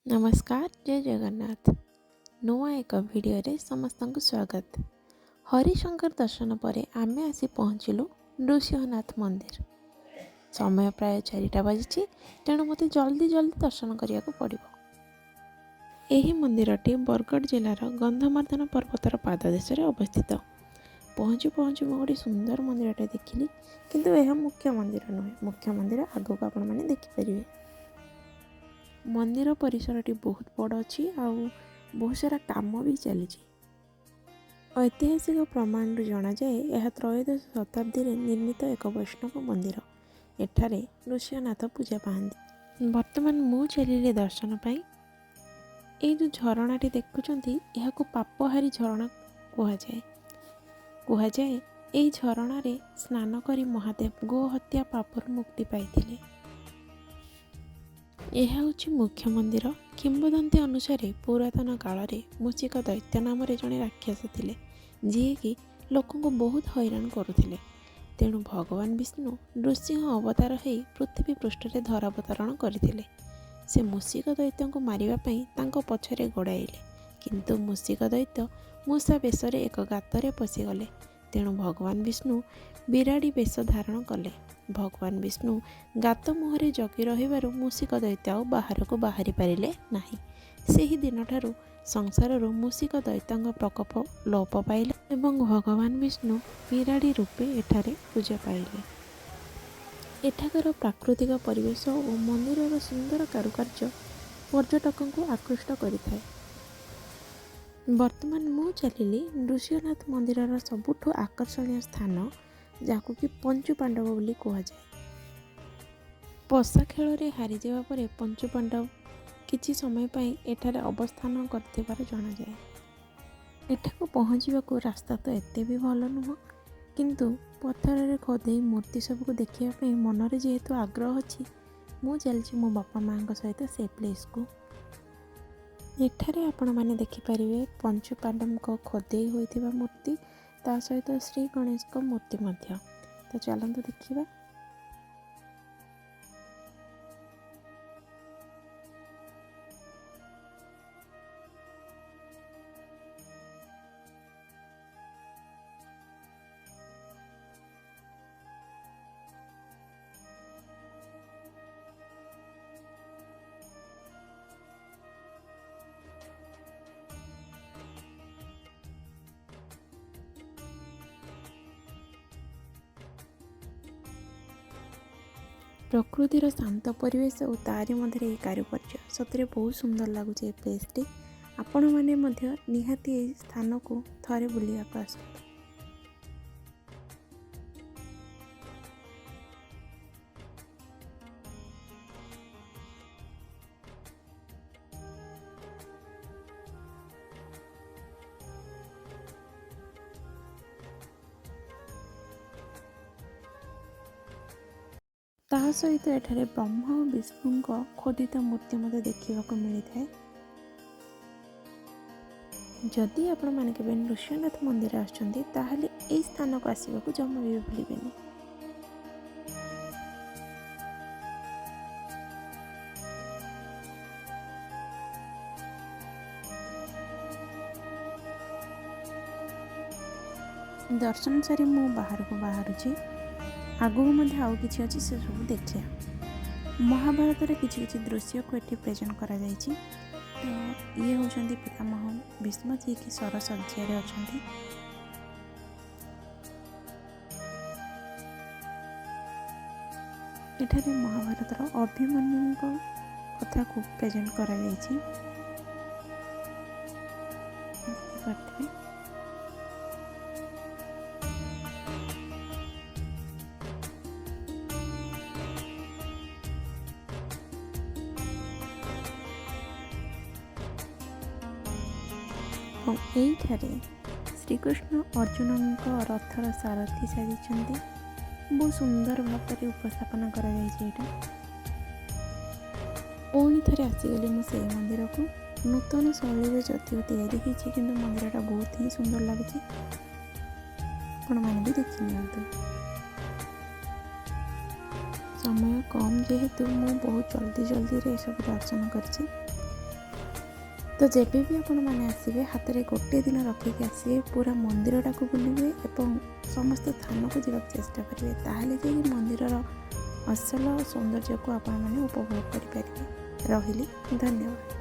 नमस्कार जय जगन्नाथ नुआ एक भिडियो रे समस्त को स्वागत। हरिशंकर दर्शन पर आमे आसी पहुँचलु नृसिंहनाथ मंदिर। समय प्राय 4टा बजी तेणु मत जल्दी जल्दी दर्शन करिया को पड़िबो। एही मंदिरटी बरगढ़ जिलार गंधमार्दन पर्वतर पाददेश अवस्थित। पहुँचु पहुँचु मैं गोटे सुंदर मंदिरटे देखिली, किंतु यह मुख्य मंदिर नुहे। मुख्य मंदिर आगो आपण मैंने देखिपारे। मंदिर परिसरटी बहुत बड़ अच्छी आउ बहुत सारा काम भी चली। ऐतिहासिक प्रमाण जना जाए यह त्रयोदश शताब्दी रे निर्मित एक वैष्णव मंदिर। एठारे नृसिंहनाथ पूजा पाती। वर्तमान मु चलिले दर्शन पाई। ये जो झरणाटी देखुंती यह पापहारी झरणा कहुए। ये झरण रे स्नान करी महादेव गो हत्या पापर मुक्ति पाइथिले। यह हूँ मुख्य मंदिर। किंवदंती अनुसार पुरातन काल में मूषिक दैत्य नाम जड़े राक्षस थे, जी कि लोक बहुत हैरान करुले। तेणु भगवान विष्णु नृसिंह अवतार हो पृथ्वी पृष्ठ रे धरावतरण करथिले। से मूषिक दैत्य को मारिबा पछरे गोड़ाइले, किंतु मूषिक दैत्य मूषा वेश एक गाତରେ पशिगले। तेणु भगवान विष्णु बिराड़ी वेश धारण कले। भगवान विष्णु गात मुहरे जगी रहिबारु मूषिक दैत्य बाहर को बाहरी पारिले नाही। सेही दिन ठारू संसार मूषिक दैत्य प्रकोप लोप पाइले एवं भगवान विष्णु बिराड़ी रूपे एठारे पूजा पाइले। एठाकर प्राकृतिक परिवेश और मंदिर सुंदर कारुकार्य पर्यटकों को आकृष्ट करिथाए। वर्तमान मु चलिली नृसिंहनाथ मंदिर सबुठु आकर्षणीय स्थान जहाँ कि पंचु पांडव बोली कहुए। पशा खेल रे हारी जावा परे पंचु पांडव किछि समय पाई एठारे अवस्थान करथिबार जणा जाए। एठाको पहुँचवा को रास्ता तो एते भी भल नुह, किंतु पत्थर रे खोदे मूर्ति सबको देखिया पे मनरे जेहेतु आग्रह अछि, मु चलछि मो बापा माँ सहित से प्लेस को। एठारे आपण माने देखि परिवे पंचु पांडव को खोदे होइथिबा मूर्ति, ता सहित श्री गणेश को मूर्ति मध्य। तो चलंतु देखिबा। प्रकृतिर शांत परिवेश और तारि मध्य कारुकार्य सतरे बहुत सुंदर लगुच। प्लेसटी आपण मैंने निहाती स्थान को थरे बुलिया आसतु। ता सहित एठारे ब्रह्मा और विष्णु खोदित मूर्ति मते देखा मिलता है। जदि आपण माने केबे नृसिंहनाथ मंदिर आछंती ताहले एई स्थान को आसीबा को जमा भी भूलिबेनी। दर्शन सारी मु बाहर को बाहरुची। आगु आउ किछि अछि से सब देखिया। महाभारत रे किछि किछि दृश्य को एठी प्रेजेंट करा जायछि। तो ये होचंदी पितामह भीष्म जी की सरस अध्याय अछंती। एठारे महाभारत रो अभिमन्यु को कथा को प्रेजेंट करा जायछि। एठारे श्रीकृष्ण अर्जुन रथर सारथी साजिଛନ୍ତି। बहुत सुंदर भाव में उपस्थापन करा पुणी थे आसीगली मुझे मंदिर को। नूतन शैली जदिव तैयारी होती कि मंदिरटा बहुत ही सुंदर लगुच। भी देखी नि समय कम जेहेतु मु बहुत जल्दी जल्दी रे सब दर्शन करछि। ତ ଯେବେ ବି ଆପଣମାନେ ଆସିବେ ହାତରେ ଗୋଟେ ଦିନ ରଖିକି ଆସିବେ, ପୁରା ମନ୍ଦିରଟାକୁ ବୁଲିବେ ଏବଂ ସମସ୍ତ ସ୍ଥାନକୁ ଯିବାକୁ ଚେଷ୍ଟା କରିବେ, ତାହେଲେ ଯାଇକି ମନ୍ଦିରର ଅସଲ ସୌନ୍ଦର୍ଯ୍ୟକୁ ଆପଣମାନେ ଉପଭୋଗ କରିପାରିବେ। ରହିଲି, ଧନ୍ୟବାଦ।